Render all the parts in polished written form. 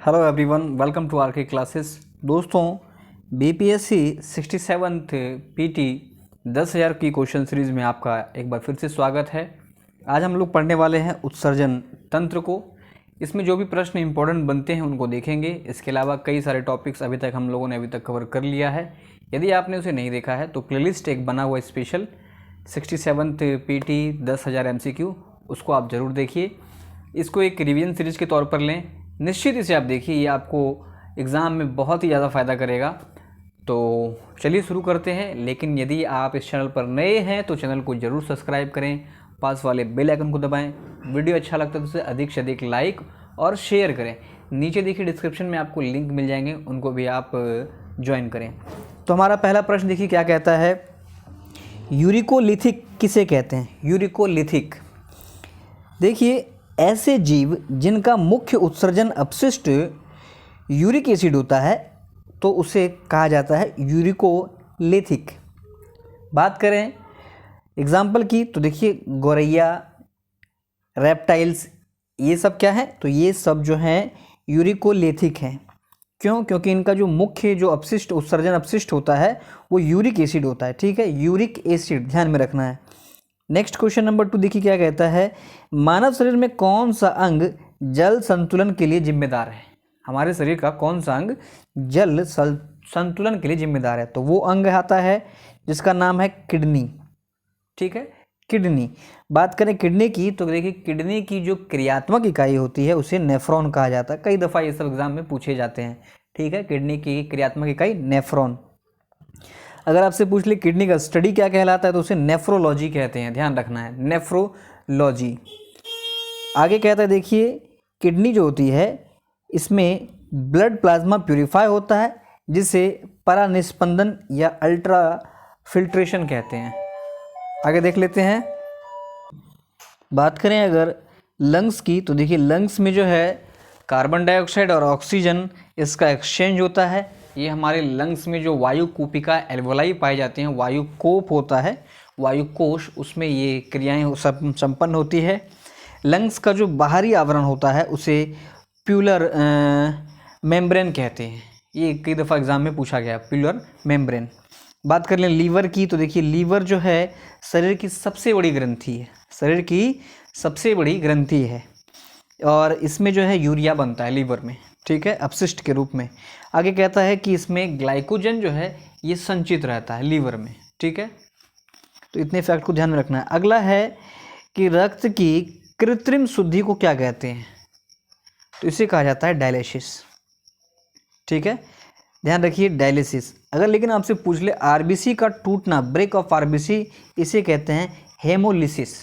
Hello everyone, welcome to R K classes. दोस्तों, BPSC 67th PT 10,000 की question series में आपका एक बार फिर से स्वागत है। आज हम लोग पढ़ने वाले हैं उत्सर्जन तंत्र को। इसमें जो भी प्रश्न इंपॉर्टेंट बनते हैं उनको देखेंगे। इसके अलावा कई सारे टॉपिक्स अभी तक हम लोगों ने कवर कर लिया है। यदि आपने उसे नहीं देखा है तो प्लेलिस्ट एक बना हुआ स्पेशल 67th पीटी 10,000 MCQ, उसको आप ज़रूर देखिए। इसको एक रिवीजन सीरीज के तौर पर लें। निश्चित इसे आप देखिए, ये आपको एग्ज़ाम में बहुत ही ज़्यादा फ़ायदा करेगा। तो चलिए शुरू करते हैं। लेकिन यदि आप इस चैनल पर नए हैं तो चैनल को ज़रूर सब्सक्राइब करें, पास वाले बेल आइकन को दबाएं। वीडियो अच्छा लगता है तो उसे अधिक से अधिक लाइक और शेयर करें। नीचे देखिए डिस्क्रिप्शन में आपको लिंक मिल जाएंगे, उनको भी आप ज्वाइन करें। तो हमारा पहला प्रश्न देखिए क्या कहता है। यूरिकोलिथिक किसे कहते हैं? यूरिकोलिथिक, देखिए ऐसे जीव जिनका मुख्य उत्सर्जन अपशिष्ट यूरिक एसिड होता है तो उसे कहा जाता है यूरिकोलिथिक। बात करें एग्जाम्पल की तो देखिए गौरैया, रेप्टाइल्स, ये सब क्या है? तो ये सब जो हैं यूरिकोलिथिक हैं। क्यों? क्योंकि इनका जो मुख्य जो अपशिष्ट उत्सर्जन अपशिष्ट होता है वो यूरिक एसिड होता है। ठीक है, यूरिक एसिड ध्यान में रखना है। नेक्स्ट क्वेश्चन नंबर 2 देखिए क्या कहता है। मानव शरीर में कौन सा अंग जल संतुलन के लिए जिम्मेदार है? हमारे शरीर का कौन सा अंग जल संतुलन के लिए जिम्मेदार है? तो वो अंग आता है जिसका नाम है किडनी। ठीक है, किडनी। बात करें किडनी की तो देखिए किडनी की जो क्रियात्मक इकाई होती है उसे नेफ्रॉन कहा जाता है। कई दफ़ा ये सब एग्जाम में पूछे जाते हैं। ठीक है, किडनी की क्रियात्मक इकाई नेफ्रॉन। अगर आपसे पूछ ले किडनी का स्टडी क्या कहलाता है तो उसे नेफ्रोलॉजी कहते हैं। ध्यान रखना है, नेफ्रोलॉजी। आगे कहता है देखिए किडनी जो होती है इसमें ब्लड प्लाज्मा प्यूरिफाई होता है जिसे परानिस्पंदन या अल्ट्रा फिल्ट्रेशन कहते हैं। आगे देख लेते हैं। बात करें अगर लंग्स की तो देखिए लंग्स में जो है कार्बन डाइऑक्साइड और ऑक्सीजन इसका एक्सचेंज होता है। ये हमारे लंग्स में जो वायु कूपिका एल्वोलाई पाए जाते हैं, वायु कोप होता है, वायु कोश, उसमें ये क्रियाएं संपन्न होती है। लंग्स का जो बाहरी आवरण होता है उसे प्यूलर मेम्ब्रेन कहते हैं। ये कई दफ़ा एग्जाम में पूछा गया, प्यूलर मेम्ब्रेन। बात कर लें लीवर की तो देखिए लीवर जो है शरीर की सबसे बड़ी ग्रंथि है, शरीर की सबसे बड़ी ग्रंथि है और इसमें जो है यूरिया बनता है लीवर में। ठीक है, अपशिष्ट के रूप में। आगे कहता है कि इसमें ग्लाइकोजन जो है ये संचित रहता है लीवर में। ठीक है, तो इतने फैक्ट को ध्यान में रखना है। अगला है कि रक्त की कृत्रिम शुद्धि को क्या कहते हैं? तो इसे कहा जाता है डायलिसिस। ठीक है, ध्यान रखिए डायलिसिस। अगर लेकिन आपसे पूछ ले आरबीसी का टूटना, ब्रेक ऑफ आरबीसी, इसे कहते हैं हेमोलिसिस।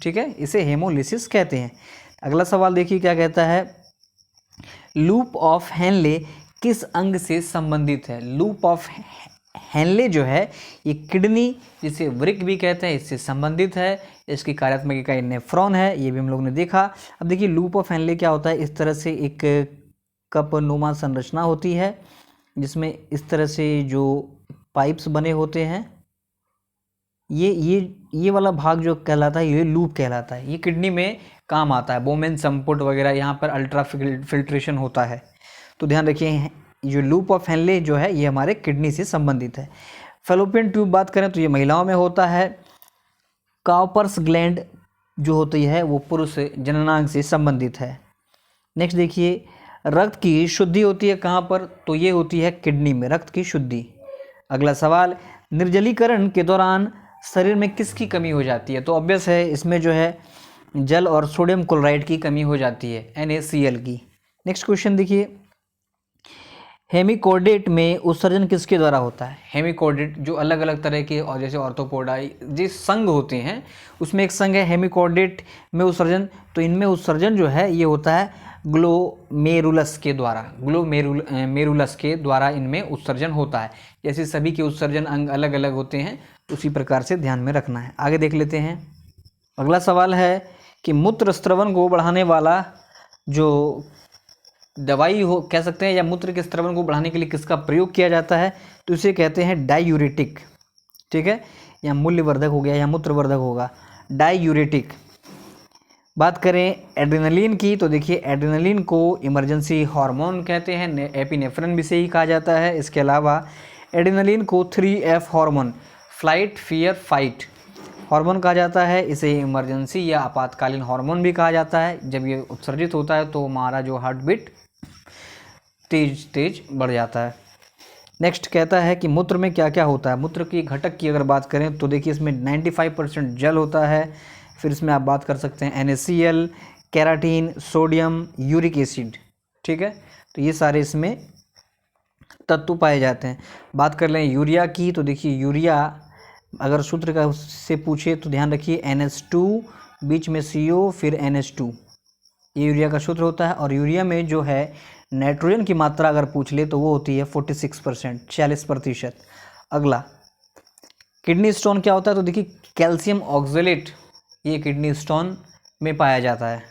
ठीक है, इसे हेमोलिसिस कहते हैं। अगला सवाल देखिए क्या कहता है। लूप ऑफ हेनले किस अंग से संबंधित है? लूप ऑफ हेनले जो है ये किडनी, जिसे वृक्क भी कहते हैं, इससे संबंधित है। इसकी कार्यात्मक इकाई नेफ्रॉन है, ये भी हम लोगों ने देखा। अब देखिए लूप ऑफ हेनले क्या होता है। इस तरह से एक कप नुमा संरचना होती है जिसमें इस तरह से जो पाइप्स बने होते हैं, ये वाला भाग जो कहलाता है ये लूप कहलाता है। ये किडनी में काम आता है, बोमेन संपुट वगैरह, यहाँ पर अल्ट्रा फिल्ट्रेशन होता है। तो ध्यान रखिए जो लूप ऑफ हेनले जो है ये हमारे किडनी से संबंधित है। फैलोपियन ट्यूब बात करें तो ये महिलाओं में होता है। काउपर्स ग्लैंड जो होती है वो पुरुष जननांग से संबंधित है। नेक्स्ट देखिए रक्त की शुद्धि होती है कहाँ पर? तो ये होती है किडनी में, रक्त की शुद्धि। अगला सवाल, निर्जलीकरण के दौरान शरीर में किसकी कमी हो जाती है? तो ऑब्वियस है इसमें जो है जल और सोडियम क्लोराइड की कमी हो जाती है, NaCl की। नेक्स्ट क्वेश्चन देखिए, हेमिकोर्डेट में उत्सर्जन किसके द्वारा होता है? हेमिकोर्डेट जो अलग अलग तरह के और जैसे ऑर्थोपोडाई जिस संघ होते हैं उसमें एक संघ है हेमिकोर्डेट में उत्सर्जन। तो इनमें उत्सर्जन जो है ये होता है ग्लोमेरुलस के द्वारा, ग्लोमेरुलस के द्वारा इनमें उत्सर्जन होता है। जैसे सभी के उत्सर्जन अंग अलग अलग होते हैं उसी प्रकार से ध्यान में रखना है। आगे देख लेते हैं। अगला सवाल है कि मूत्र स्त्रवन को बढ़ाने वाला जो दवाई हो कह सकते हैं या मूत्र के स्त्रवन को बढ़ाने के लिए किसका प्रयोग किया जाता है? तो इसे कहते हैं डायूरेटिक। ठीक है, या मूल्यवर्धक हो गया या मूत्रवर्धक होगा, डायूरेटिक। बात करें एड्रेनलिन की, तो देखिए एड्रेनलिन को इमरजेंसी हार्मोन कहते हैं, एपिनेफ्रिन भी से ही कहा जाता है। इसके अलावा एड्रेनलिन को 3F hormone, flight fear fight hormone कहा जाता है। इसे इमरजेंसी या आपातकालीन हार्मोन भी कहा जाता है। जब ये उत्सर्जित होता है तो हमारा जो हार्ट बीट तेज तेज बढ़ जाता है। नेक्स्ट कहता है कि मूत्र में क्या क्या होता है। मूत्र की घटक की अगर बात करें तो देखिए इसमें 95% जल होता है। फिर इसमें आप बात कर सकते हैं NaCl, keratin, sodium, uric acid, ठीक है। तो ये सारे इसमें तत्व पाए जाते हैं। बात कर लें यूरिया की, तो देखिए यूरिया अगर सूत्र का से पूछे तो ध्यान रखिए NH2 बीच में CO फिर NH2, ये यूरिया का सूत्र होता है। और यूरिया में जो है नाइट्रोजन की मात्रा अगर पूछ ले तो वो होती है 46%, 40%। अगला किडनी स्टोन क्या होता है, तो देखिए कैल्शियम ऑक्जेलेट ये किडनी स्टोन में पाया जाता है।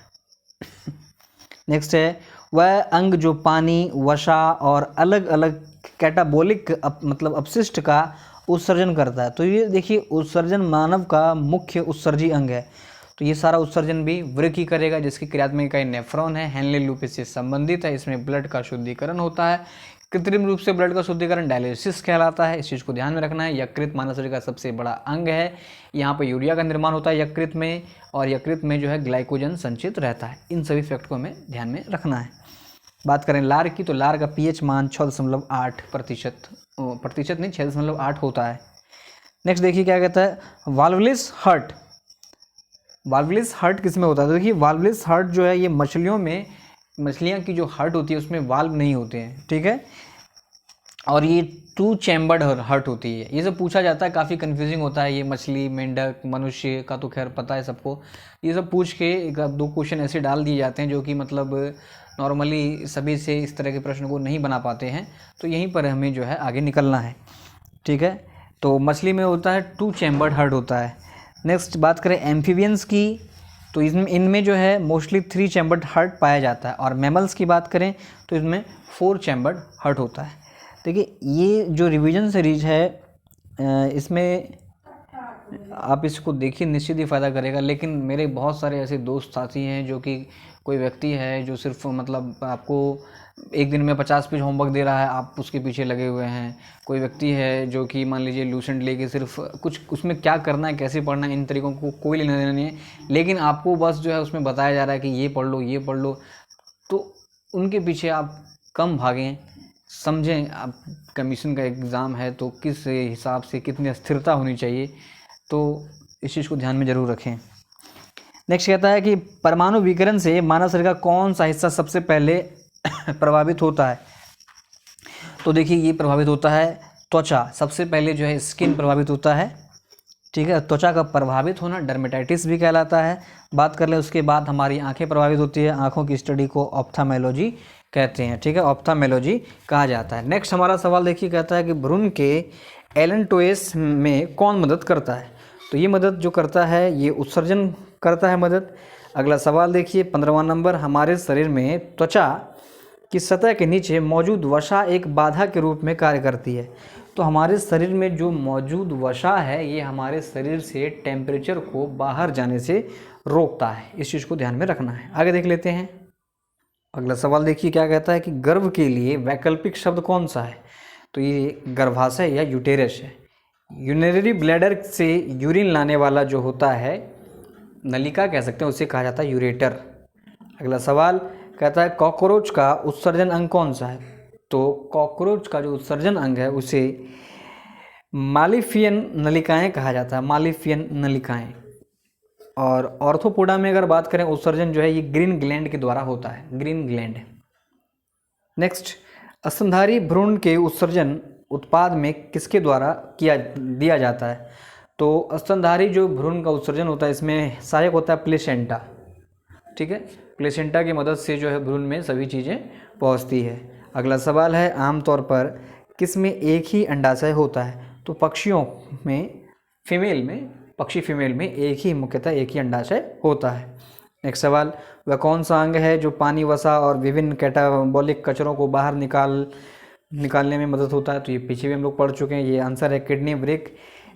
नेक्स्ट है वह अंग जो पानी, वसा और अलग अलग कैटाबोलिक मतलब अपशिष्ट का उत्सर्जन करता है। तो ये देखिए उत्सर्जन मानव का मुख्य उत्सर्जी अंग है। तो ये सारा उत्सर्जन भी वृक्क ही करेगा, जिसकी क्रियात्मक इकाई नेफ्रॉन है, हेनले लूप इससे संबंधित है। इसमें ब्लड का शुद्धिकरण होता है। कृत्रिम रूप से ब्लड का शुद्धिकरण डायलिसिस कहलाता है। इस चीज़ को ध्यान में रखना है। यकृत मानव शरीर का सबसे बड़ा अंग है। यहाँ पर यूरिया का निर्माण होता है यकृत में, और यकृत में जो है ग्लाइकोजन संचित रहता है। इन सभी फैक्ट को हमें ध्यान में रखना है। बात करें लार की, तो लार का pH मान 6.8% नहीं 6.8 होता है। नेक्स्ट देखिए क्या कहता है वाल्वलेस हार्ट। वाल्वलेस हार्ट किस में होता है, तो देखिए वाल्वलेस हार्ट जो है ये मछलियाँ की जो हार्ट होती है उसमें वाल्व नहीं होते हैं, ठीक है। और ये 2 चैम्बर्ड हार्ट होती है। ये सब पूछा जाता है, काफ़ी कंफ्यूजिंग होता है। ये मछली, मेंढक, मनुष्य का तो खैर पता है सबको। ये सब पूछ के एक दो क्वेश्चन ऐसे डाल दिए जाते हैं जो कि मतलब नॉर्मली सभी से इस तरह के प्रश्न को नहीं बना पाते हैं। तो यहीं पर हमें जो है आगे निकलना है, ठीक है। तो मछली में होता है 2 चैम्बर्ड हार्ट होता है। नेक्स्ट बात करें एम्फीबियंस की, तो इनमें जो है मोस्टली 3 चैम्बर्ड हार्ट पाया जाता है। और मैमल्स की बात करें तो इसमें 4 चैम्बर्ड हार्ट होता है। देखिए ये जो रिवीजन सीरीज है इसमें आप इसको देखिए, निश्चित ही फ़ायदा करेगा। लेकिन मेरे बहुत सारे ऐसे दोस्त साथी हैं जो कि कोई व्यक्ति है जो सिर्फ मतलब आपको एक दिन में 50 पेज होमवर्क दे रहा है, आप उसके पीछे लगे हुए हैं। कोई व्यक्ति है जो कि मान लीजिए लूसेंट लेके सिर्फ कुछ उसमें क्या करना है, कैसे पढ़ना है, इन तरीक़ों को कोई लेना देना नहीं है। लेकिन आपको बस जो है उसमें बताया जा रहा है कि ये पढ़ लो, ये पढ़ लो। तो उनके पीछे आप कम भागें, समझें आप कमीशन का एग्ज़ाम है तो किस हिसाब से कितनी स्थिरता होनी चाहिए। तो इस चीज़ को ध्यान में ज़रूर रखें। नेक्स्ट कहता है कि परमाणु विकिरण से मानव शरीर का कौन सा हिस्सा सबसे पहले प्रभावित होता है। तो देखिए ये प्रभावित होता है त्वचा, सबसे पहले जो है स्किन प्रभावित होता है, ठीक है। त्वचा का प्रभावित होना डर्मेटाइटिस भी कहलाता है। बात कर लें उसके बाद हमारी आंखें प्रभावित होती है। आंखों की स्टडी को ऑप्थाल्मोलॉजी कहते हैं, ठीक है, ऑप्थाल्मोलॉजी कहा जाता है। नेक्स्ट हमारा सवाल देखिए कहता है कि भ्रूण के एलेंटोएस में कौन मदद करता है। तो ये मदद जो करता है ये उत्सर्जन करता है मदद। अगला सवाल देखिए 15वां नंबर, हमारे शरीर में त्वचा की सतह के नीचे मौजूद वसा एक बाधा के रूप में कार्य करती है। तो हमारे शरीर में जो मौजूद वसा है ये हमारे शरीर से टेम्परेचर को बाहर जाने से रोकता है। इस चीज़ को ध्यान में रखना है। आगे देख लेते हैं। अगला सवाल देखिए क्या कहता है कि गर्भ के लिए वैकल्पिक शब्द कौन सा है। तो ये गर्भाशय या यूटेरस है। यूरिनरी ब्लैडर से यूरिन लाने वाला जो होता है नलिका कह सकते हैं, उसे कहा जाता है यूरेटर। अगला सवाल कहता है कॉकरोच का उत्सर्जन अंग कौन सा है। तो कॉकरोच का जो उत्सर्जन अंग है उसे मालिफियन नलिकाएं कहा जाता है, मालिफियन नलिकाएं। और ऑर्थोपोडा में अगर बात करें उत्सर्जन जो है ये ग्रीन ग्लैंड के द्वारा होता है, ग्रीन ग्लैंड। नेक्स्ट स्तनधारी भ्रूण के उत्सर्जन उत्पाद में किसके द्वारा दिया जाता है। तो स्तनधारी जो भ्रूण का उत्सर्जन होता है इसमें सहायक होता है प्लेसेंटा, ठीक है। प्लेसेंटा की मदद से जो है भ्रूण में सभी चीज़ें पहुंचती है। अगला सवाल है आमतौर पर किस में एक ही अंडाशय होता है। तो पक्षियों में पक्षी फीमेल में एक ही मुख्यतः एक ही अंडाशय होता है। नेक्स्ट सवाल, वह कौन सा अंग है जो पानी, वसा और विभिन्न कैटाबॉलिक कचरों को बाहर निकालने में मदद होता है। तो ये पीछे भी हम लोग पढ़ चुके हैं। ये आंसर है किडनी, वृक्क,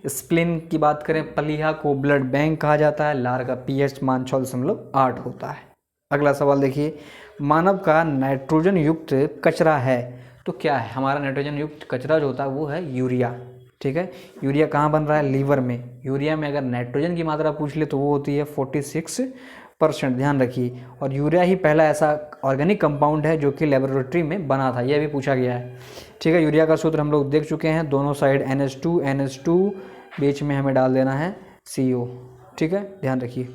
स्प्लीन की बात करें, प्लीहा को ब्लड बैंक कहा जाता है, लार का पीएच मान 6.8 होता है। अगला सवाल देखिए, मानव का नाइट्रोजन युक्त कचरा है तो क्या है? हमारा नाइट्रोजन युक्त कचरा जो होता है वो है यूरिया। ठीक है, यूरिया कहाँ बन रहा है? लीवर में। यूरिया में अगर नाइट्रोजन की मात्रा पूछ ले तो वो होती है 46%, ध्यान रखिए। और यूरिया ही पहला ऐसा ऑर्गेनिक कंपाउंड है जो कि लेबोरेटरी में बना था, यह भी पूछा गया है। ठीक है, यूरिया का सूत्र हम लोग देख चुके हैं, दोनों साइड NH2 बीच में हमें डाल देना है CO। ठीक है, ध्यान रखिए।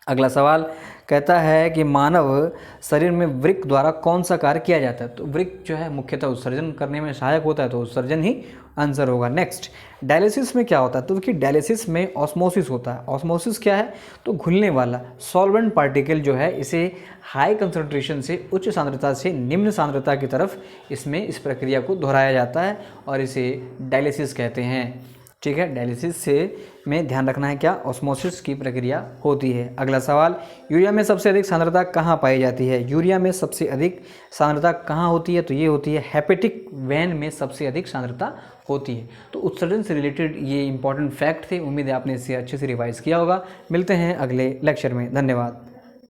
अगला सवाल कहता है कि मानव शरीर में वृक्क द्वारा कौन सा कार्य किया जाता है? तो वृक्क जो है मुख्यतः उत्सर्जन करने में सहायक होता है, तो उत्सर्जन ही आंसर होगा। नेक्स्ट, डायलिसिस में क्या होता है? तो देखिए डायलिसिस में ऑस्मोसिस होता है। ऑस्मोसिस क्या है? तो घुलने वाला सॉल्वेंट पार्टिकल जो है इसे हाई कंसंट्रेशन से उच्च सांद्रता से निम्न सांद्रता की तरफ इसमें इस प्रक्रिया को दोहराया जाता है और इसे डायलिसिस कहते हैं। ठीक है, डायलिसिस से में ध्यान रखना है क्या? ऑस्मोसिस की प्रक्रिया होती है। अगला सवाल, यूरिया में सबसे अधिक सांद्रता कहाँ पाई जाती है? यूरिया में सबसे अधिक सांद्रता कहाँ होती है? तो ये होती है हेपेटिक वेन में सबसे अधिक सांद्रता होती है। तो उत्सर्जन से रिलेटेड ये इंपॉर्टेंट फैक्ट थे। उम्मीद है आपने इसे अच्छे से रिवाइज किया होगा। मिलते हैं अगले लेक्चर में। धन्यवाद।